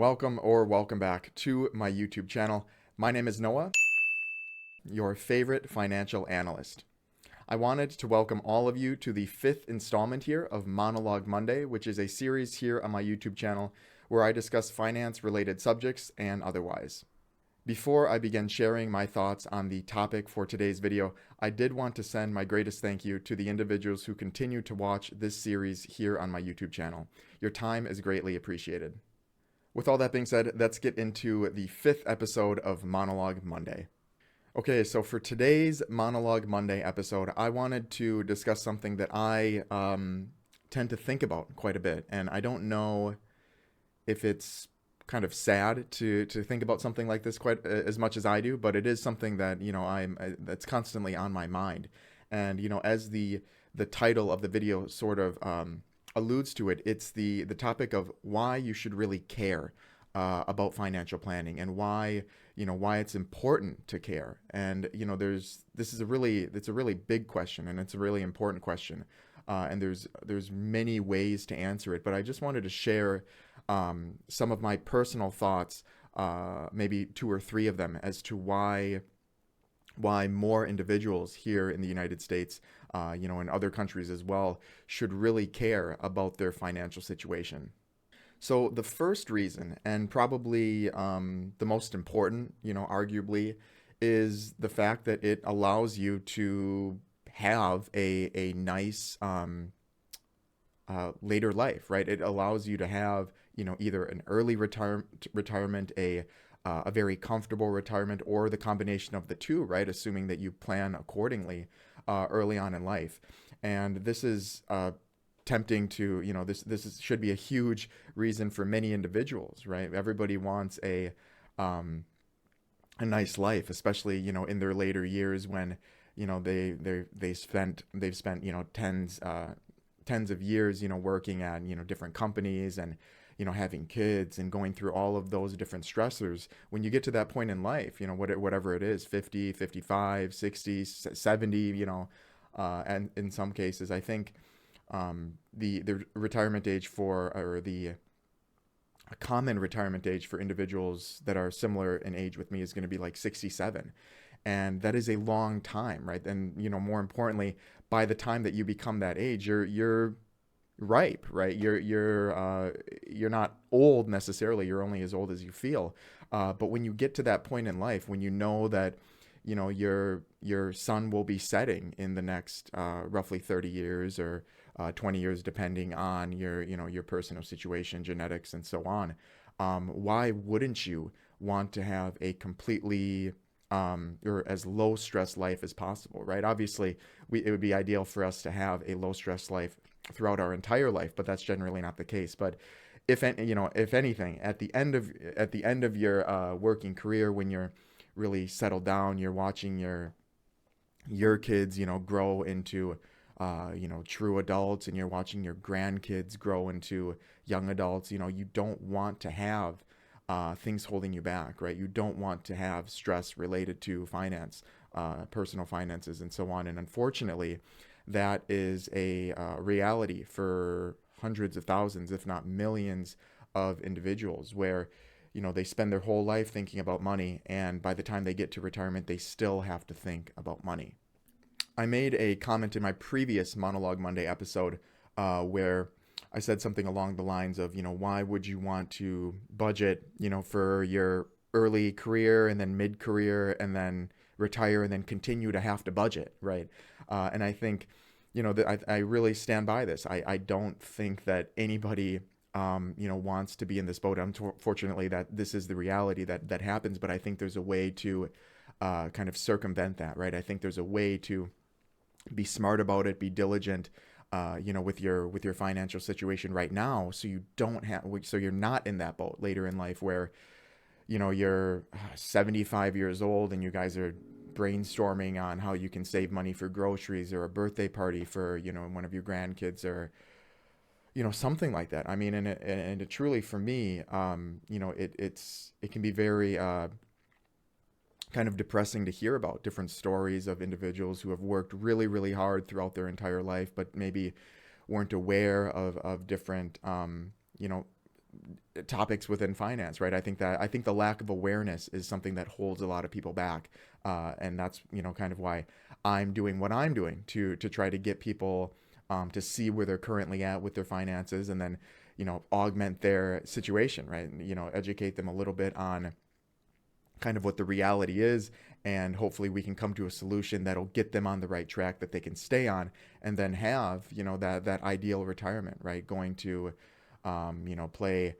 welcome back to my YouTube channel. My name is Noah, your favorite financial analyst. I wanted to welcome all of you to the fifth installment here of Monologue Monday, which is a series here on my YouTube channel where I discuss finance-related subjects and otherwise. Before I begin sharing my thoughts on the topic for today's video, I did want to send my greatest thank you to the individuals who continue to watch this series here on my YouTube channel. Your time is greatly appreciated. With all that being said, let's get into the fifth episode of Monologue Monday. Okay, so for today's Monologue Monday episode, I wanted to discuss something that I tend to think about quite a bit, and I don't know if it's kind of sad to think about something like this quite as much as I do, but it is something that that's constantly on my mind. And as the title of the video sort of alludes to it, it's the topic of why you should really care about financial planning, and why it's important to care. And it's a really big question, and it's a really important question, and there's many ways to answer it. But I just wanted to share some of my personal thoughts, maybe two or three of them, as to why more individuals here in the United States, and other countries as well, should really care about their financial situation. So the first reason, and probably the most important, arguably, is the fact that it allows you to have a nice later life, right? It allows you to have, either an early retirement, a very comfortable retirement, or the combination of the two, right? Assuming that you plan accordingly early on in life. And this is tempting to, should be a huge reason for many individuals, right? Everybody wants a nice life, especially, in their later years when, they've spent, tens of years, working at, different companies, and having kids and going through all of those different stressors. When you get to that point in life, whatever it is, 50, 55, 60, 70, and in some cases, I think the retirement age or the common retirement age for individuals that are similar in age with me is going to be like 67. And that is a long time, right? And, more importantly, by the time that you become that age, you're ripe, right? You're not old necessarily. You're only as old as you feel. But when you get to that point in life, when you know that, your sun will be setting in the next roughly 30 years or 20 years, depending on your personal situation, genetics, and so on, why wouldn't you want to have a completely or as low stress life as possible, right? Obviously, it would be ideal for us to have a low stress life throughout our entire life, but that's generally not the case. But if anything, at the end of your working career, when you're really settled down, you're watching your kids, grow into true adults, and you're watching your grandkids grow into young adults. You don't want to have things holding you back, right? You don't want to have stress related to finance, personal finances, and so on. And unfortunately, that is a reality for hundreds of thousands, if not millions, of individuals, where they spend their whole life thinking about money, and by the time they get to retirement, they still have to think about money. I made a comment in my previous Monologue Monday episode where I said something along the lines of, why would you want to budget, for your early career and then mid-career and then retire and then continue to have to budget, right? And I think, that I really stand by this. I don't think that anybody, wants to be in this boat. Unfortunately, that this is the reality that happens, but I think there's a way to kind of circumvent that, right? I think there's a way to be smart about it, be diligent, with your financial situation right now, so you're not in that boat later in life where, you're 75 years old and you guys are brainstorming on how you can save money for groceries or a birthday party for, one of your grandkids, or, something like that. I mean, and it truly, for me, it can be very, kind of depressing to hear about different stories of individuals who have worked really, really hard throughout their entire life, but maybe weren't aware of different, topics within finance, right? I think the lack of awareness is something that holds a lot of people back, and that's kind of why I'm doing what I'm doing to try to get people to see where they're currently at with their finances, and then augment their situation, right? Educate them a little bit on kind of what the reality is, and hopefully we can come to a solution that'll get them on the right track that they can stay on, and then have that ideal retirement, right? Going to play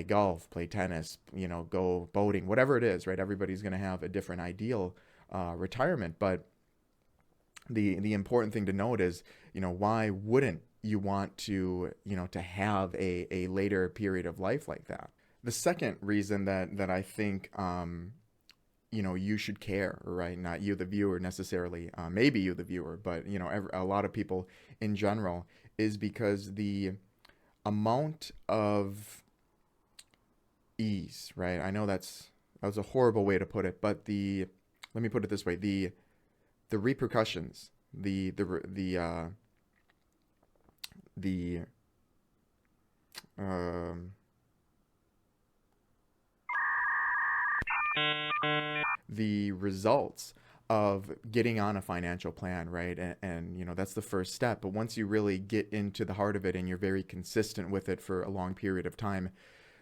golf, play tennis, go boating, whatever it is, right? Everybody's going to have a different ideal retirement, but the important thing to note is, why wouldn't you want to have a later period of life like that? The second reason that I think you should care, right? Not you, the viewer, necessarily. Maybe you, the viewer, but a lot of people in general, is because the amount of ease, right? I know that was a horrible way to put it, but let me put it this way: the repercussions, the um, the results of getting on a financial plan, right? And that's the first step. But once you really get into the heart of it and you're very consistent with it for a long period of time,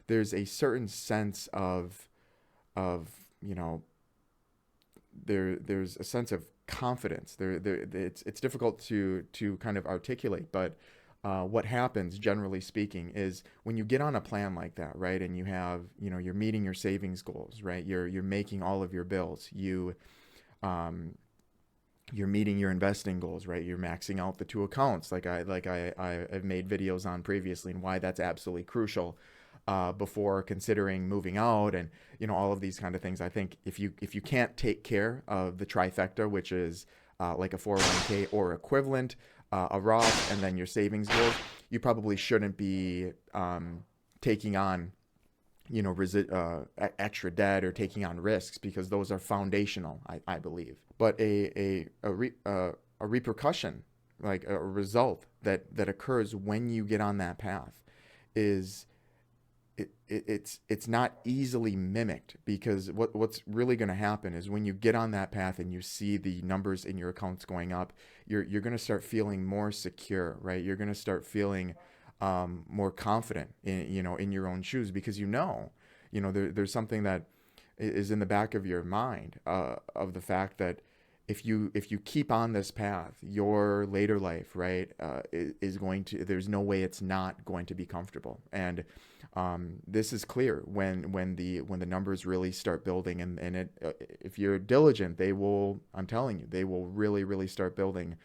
there's a certain sense of you know there's a sense of confidence. It's difficult to kind of articulate, but what happens, generally speaking, is when you get on a plan like that, right, and you have, you're meeting your savings goals, right, you're making all of your bills, um, you're meeting your investing goals, right, you're maxing out the two accounts, I've made videos on previously, and why that's absolutely crucial. Before considering moving out, and all of these kind of things. I think if you can't take care of the trifecta, which is like a 401k or equivalent, a Roth, and then your savings goals, you probably shouldn't be taking on extra debt or taking on risks, because those are foundational, I believe. But a repercussion, like a result that occurs when you get on that path, is it's not easily mimicked, because what's really going to happen is when you get on that path and you see the numbers in your accounts going up, you're going to start feeling more secure, right? You're going to start feeling more confident in your own shoes, because there's something that is in the back of your mind, of the fact that if you keep on this path, your later life, right, is going to, there's no way it's not going to be comfortable. And this is clear when the numbers really start building, and if you're diligent, they will, I'm telling you, they will really, really start building.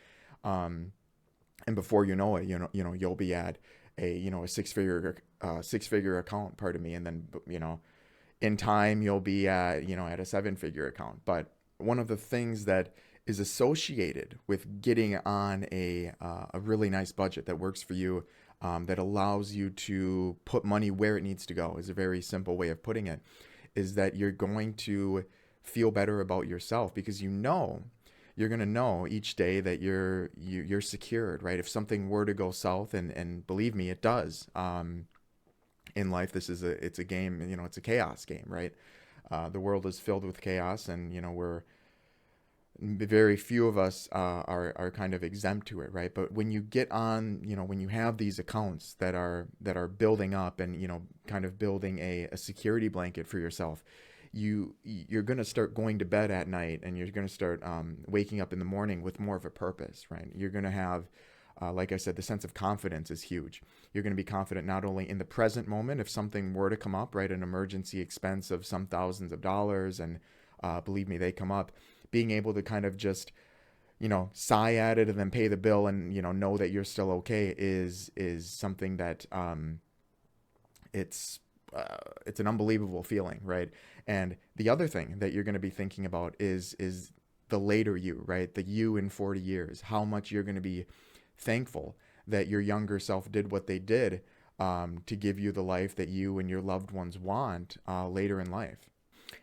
And before you know it, you'll be at a six figure account, pardon me, and then in time you'll be at a 7 figure account. But one of the things that is associated with getting on a really nice budget that works for you, that allows you to put money where it needs to go, is a very simple way of putting it, is that you're going to feel better about yourself, because you're going to know each day that you're secured, right? If something were to go south, and believe me, it does. In life, it's a game, it's a chaos game, right? The world is filled with chaos, and very few of us are kind of exempt to it, right? But when you get on, when you have these accounts that are building up, and kind of building a security blanket for yourself, you're going to start going to bed at night, and you're going to start waking up in the morning with more of a purpose, right? You're going to have, like I said, the sense of confidence is huge. You're going to be confident not only in the present moment, if something were to come up, right, an emergency expense of some thousands of dollars, and believe me, they come up, being able to kind of just, sigh at it and then pay the bill, and, know that you're still okay, is something that, it's an unbelievable feeling, right? And the other thing that you're going to be thinking about is the later you, right? The you in 40 years, how much you're going to be thankful that your younger self did what they did, to give you the life that you and your loved ones want later in life.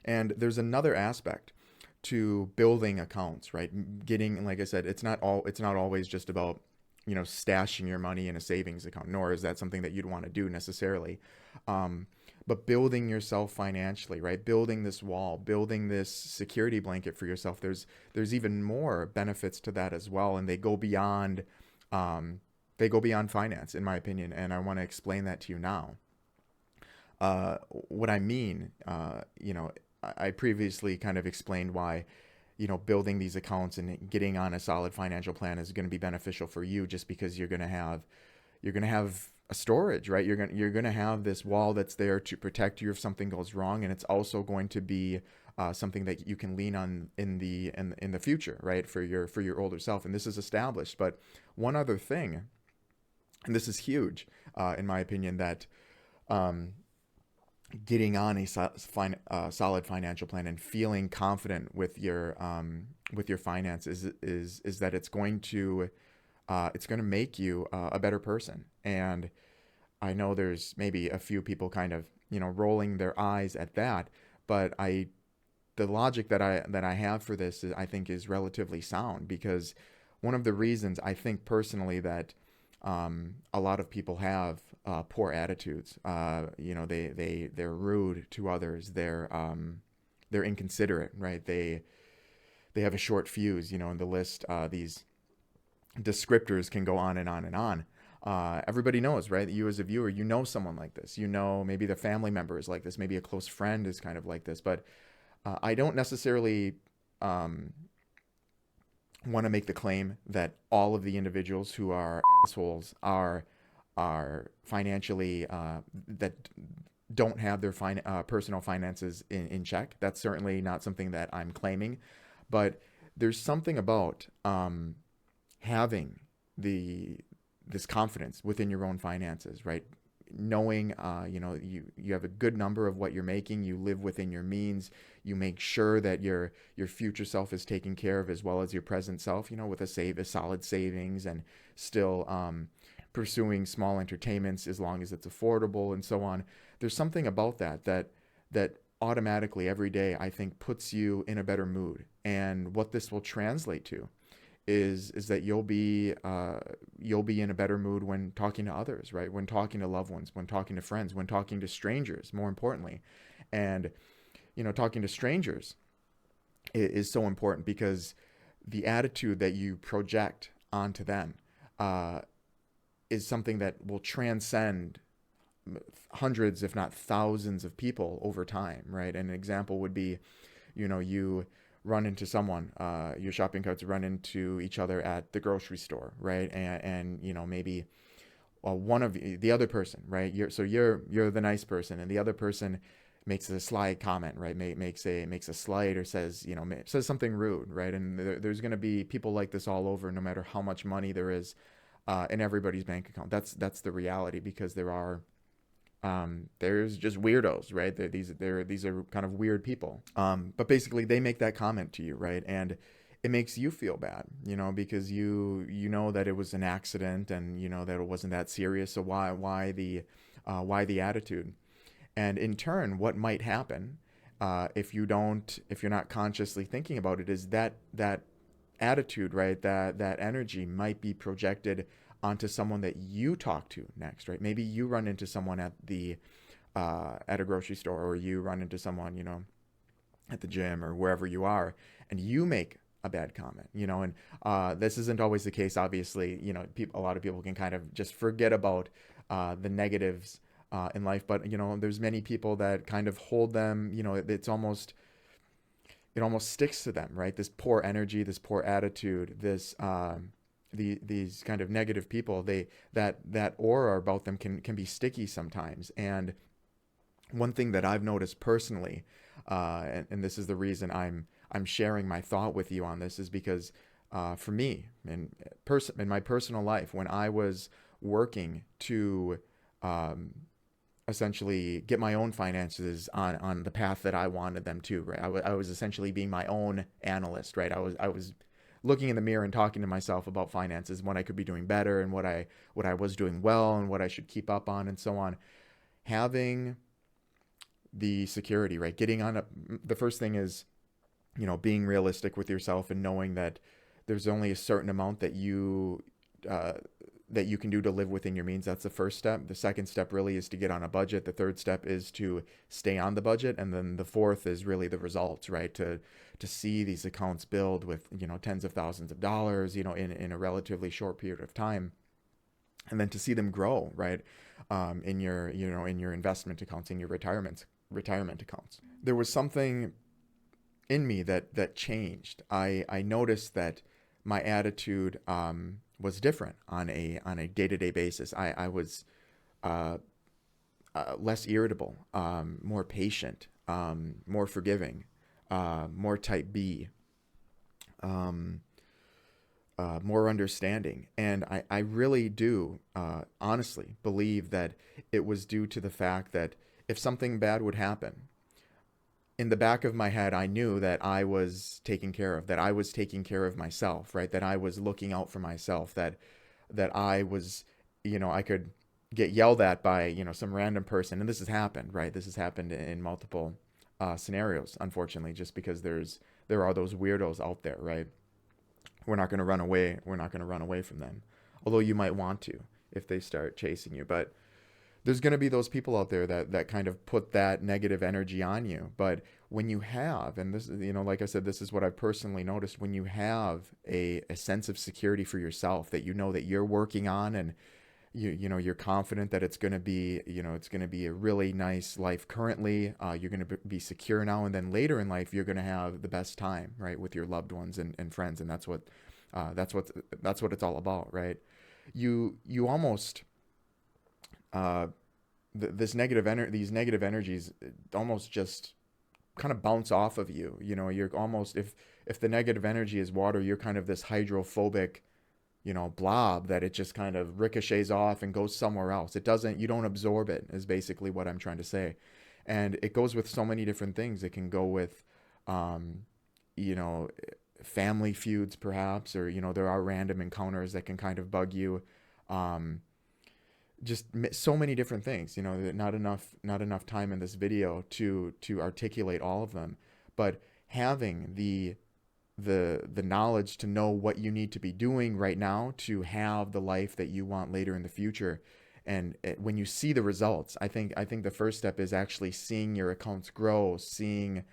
And there's another aspect to building accounts, right? Getting, like I said, it's not always just about stashing your money in a savings account, nor is that something that you'd want to do necessarily. Um, but building yourself financially, right? Building this wall, building this security blanket for yourself. There's even more benefits to that as well, and um, they go beyond finance, in my opinion. And I want to explain that to you now. What I mean, I previously kind of explained why, building these accounts and getting on a solid financial plan is going to be beneficial for you, just because you're going to have a storage, right? You're going to have this wall that's there to protect you if something goes wrong, and it's also going to be something that you can lean on in the future, right? For your older self, and this is established. But one other thing, and this is huge, in my opinion, that um, getting on a solid financial plan and feeling confident with your finances is that it's going to make you a better person. And I know there's maybe a few people kind of rolling their eyes at that, but the logic that I have for this I think is relatively sound, because one of the reasons I think personally that a lot of people have poor attitudes. They're rude to others. They're inconsiderate, right? They have a short fuse. And the list, these descriptors can go on and on and on. Everybody knows, right? You as a viewer, someone like this. Maybe the family member is like this. Maybe a close friend is kind of like this. But I don't necessarily want to make the claim that all of the individuals who are assholes are financially that don't have their personal finances in check. That's certainly not something that I'm claiming, but there's something about having the this confidence within your own finances, right? Knowing, you have a good number of what you're making, you live within your means, you make sure that your future self is taken care of as well as your present self, with a solid savings, and still pursuing small entertainments as long as it's affordable and so on. There's something about that automatically every day I think puts you in a better mood. And what this will translate to is that you'll be in a better mood when talking to others, right? When talking to loved ones, when talking to friends, when talking to strangers, more importantly. And talking to strangers is so important, because the attitude that you project onto them is something that will transcend hundreds, if not thousands, of people over time, right? And an example would be, you run into someone, your shopping carts run into each other at the grocery store, right? And maybe one of the other person, right? You're the nice person, and the other person makes a sly comment, right? Makes a slight, or says something rude, right? And there's going to be people like this all over, no matter how much money there is in everybody's bank account. That's the reality, because there's just weirdos, right? These are kind of weird people. But basically, they make that comment to you, right? And it makes you feel bad, because you know that it was an accident, and that it wasn't that serious. So why the attitude? And in turn, what might happen if you're not consciously thinking about it, is that attitude, right? That energy might be projected onto someone that you talk to next, right? Maybe you run into someone at a grocery store, or you run into someone, at the gym or wherever you are, and you make a bad comment, and this isn't always the case, obviously. A lot of people can kind of just forget about the negatives in life, but there's many people that kind of hold them. It almost sticks to them, right? This poor energy, this poor attitude, these kind of negative people, that aura about them can be sticky sometimes. And one thing that I've noticed personally, and this is the reason I'm sharing my thought with you on this, is because for me, in my personal life, when I was working to essentially get my own finances on the path that I wanted them to, right? I was essentially being my own analyst, right? I was looking in the mirror and talking to myself about finances, what I could be doing better, and what I was doing well, and what I should keep up on, and so on. Having the security, right? The first thing is, being realistic with yourself, and knowing that there's only a certain amount that you that you can do to live within your means. That's the first step. The second step really is to get on a budget. The third step is to stay on the budget, and then the fourth is really the results, right? To see these accounts build with, tens of thousands of dollars, in a relatively short period of time, and then to see them grow, right? In your, in your investment accounts, in your retirement accounts. There was something in me that changed. I noticed that my attitude was different on a day-to-day basis. I was less irritable, more patient, more forgiving, more type B, um, more understanding. And I really do honestly believe that it was due to the fact that if something bad would happen, in the back of my head, I knew that I was taken care of, that I was taking care of myself, right? That I was looking out for myself, that I was, I could get yelled at by, some random person. And this has happened, right? This has happened in multiple scenarios, unfortunately, just because there are those weirdos out there, right? We're not going to run away. We're not going to run away from them. Although you might want to if they start chasing you. But there's going to be those people out there that kind of put that negative energy on you. But when you have, and this is, like I said, this is what I've personally noticed, when you have a sense of security for yourself that that you're working on, and you're confident that it's going to be, it's going to be a really nice life currently, you're going to be secure now, and then later in life, you're going to have the best time, right, with your loved ones and friends. And that's what it's all about, right? You almost, these negative energies almost just kind of bounce off of you. You're almost, if the negative energy is water, you're kind of this hydrophobic, blob that it just kind of ricochets off and goes somewhere else. You don't absorb it, is basically what I'm trying to say. And it goes with so many different things. It can go with, you know, family feuds perhaps, or, there are random encounters that can kind of bug you. Um, just so many different things, not enough time in this video to articulate all of them, but having the knowledge to know what you need to be doing right now to have the life that you want later in the future. And when you see the results, I think the first step is actually seeing your accounts grow, seeing,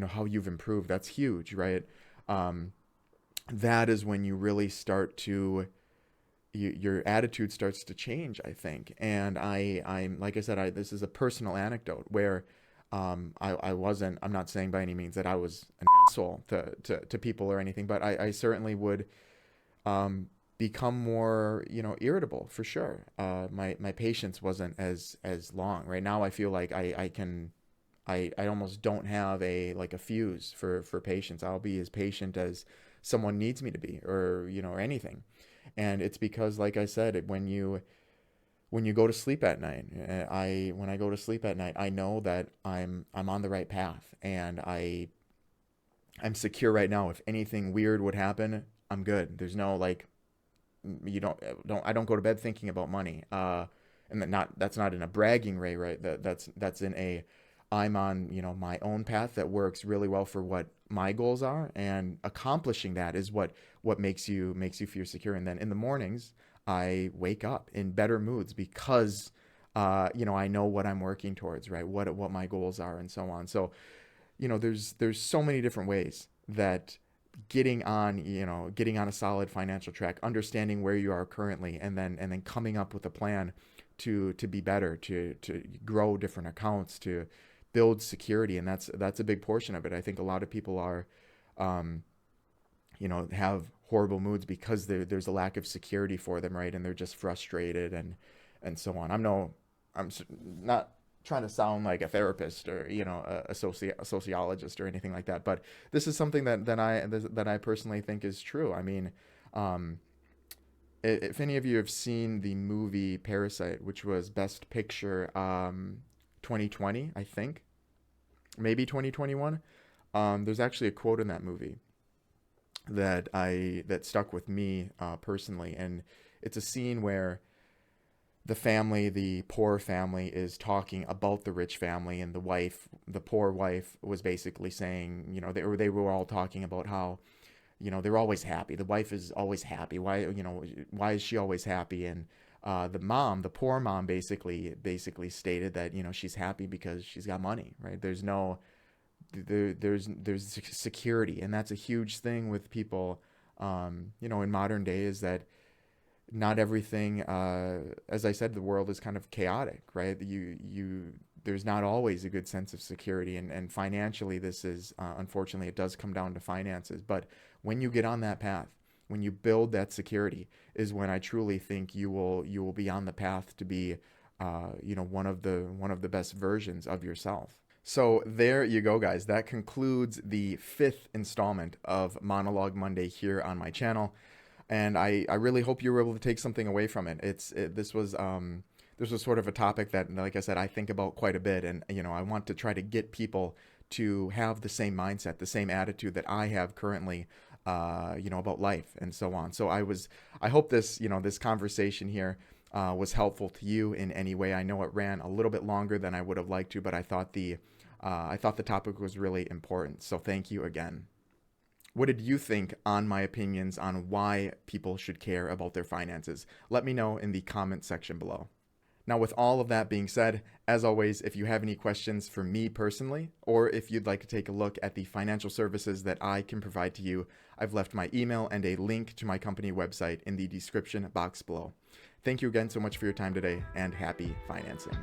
how you've improved. That's huge, right? That is when you really start to, your attitude starts to change, I think. And I'm like I said, this is a personal anecdote where I'm not saying by any means that I was an asshole to people or anything, but I certainly would become more, irritable for sure. My patience wasn't as long. Right now I feel like I almost don't have a fuse for patience. I'll be as patient as someone needs me to be, or anything. And it's because, like I said, when you go to sleep at night, when I go to sleep at night, I know that I'm on the right path, and I'm secure right now. If anything weird would happen, I'm good. There's no I don't go to bed thinking about money. And that's not in a bragging way, right? That's in a, I'm on, my own path that works really well for what my goals are, and accomplishing that is what makes you feel secure. And then in the mornings, I wake up in better moods because I know what I'm working towards, right? What my goals are, and so on. So, there's so many different ways that getting on a solid financial track, understanding where you are currently, and then coming up with a plan to be better, to grow different accounts, to build security. And that's a big portion of it. I think a lot of people are, have horrible moods because there's a lack of security for them, right? And they're just frustrated and so on. I'm not trying to sound like a therapist or, a sociologist or anything like that, but this is something that I personally think is true. I mean, if any of you have seen the movie Parasite, which was Best Picture 2020, I think, maybe 2021, there's actually a quote in that movie that stuck with me personally, and it's a scene where the poor family, is talking about the rich family, and the poor wife was basically saying, they were all talking about how, they're always happy. The wife is always happy. Why is she always happy? And the poor mom, basically stated that she's happy because she's got money, right? There's security, and that's a huge thing with people. In modern day, is that not everything. As I said, the world is kind of chaotic, right? There's not always a good sense of security, and financially, this is unfortunately it does come down to finances. But when you get on that path, when you build that security, is when I truly think you will be on the path to be, one of the best versions of yourself. So there you go, guys. That concludes the fifth installment of Monologue Monday here on my channel, and I really hope you were able to take something away from it. This was sort of a topic that, like I said, I think about quite a bit, and I want to try to get people to have the same mindset, the same attitude that I have currently, about life and so on. So I hope this conversation here was helpful to you in any way. I know it ran a little bit longer than I would have liked to, but I thought the topic was really important. So thank you again. What did you think on my opinions on why people should care about their finances? Let me know in the comment section below. Now, with all of that being said, as always, if you have any questions for me personally, or if you'd like to take a look at the financial services that I can provide to you, I've left my email and a link to my company website in the description box below. Thank you again so much for your time today, and happy financing.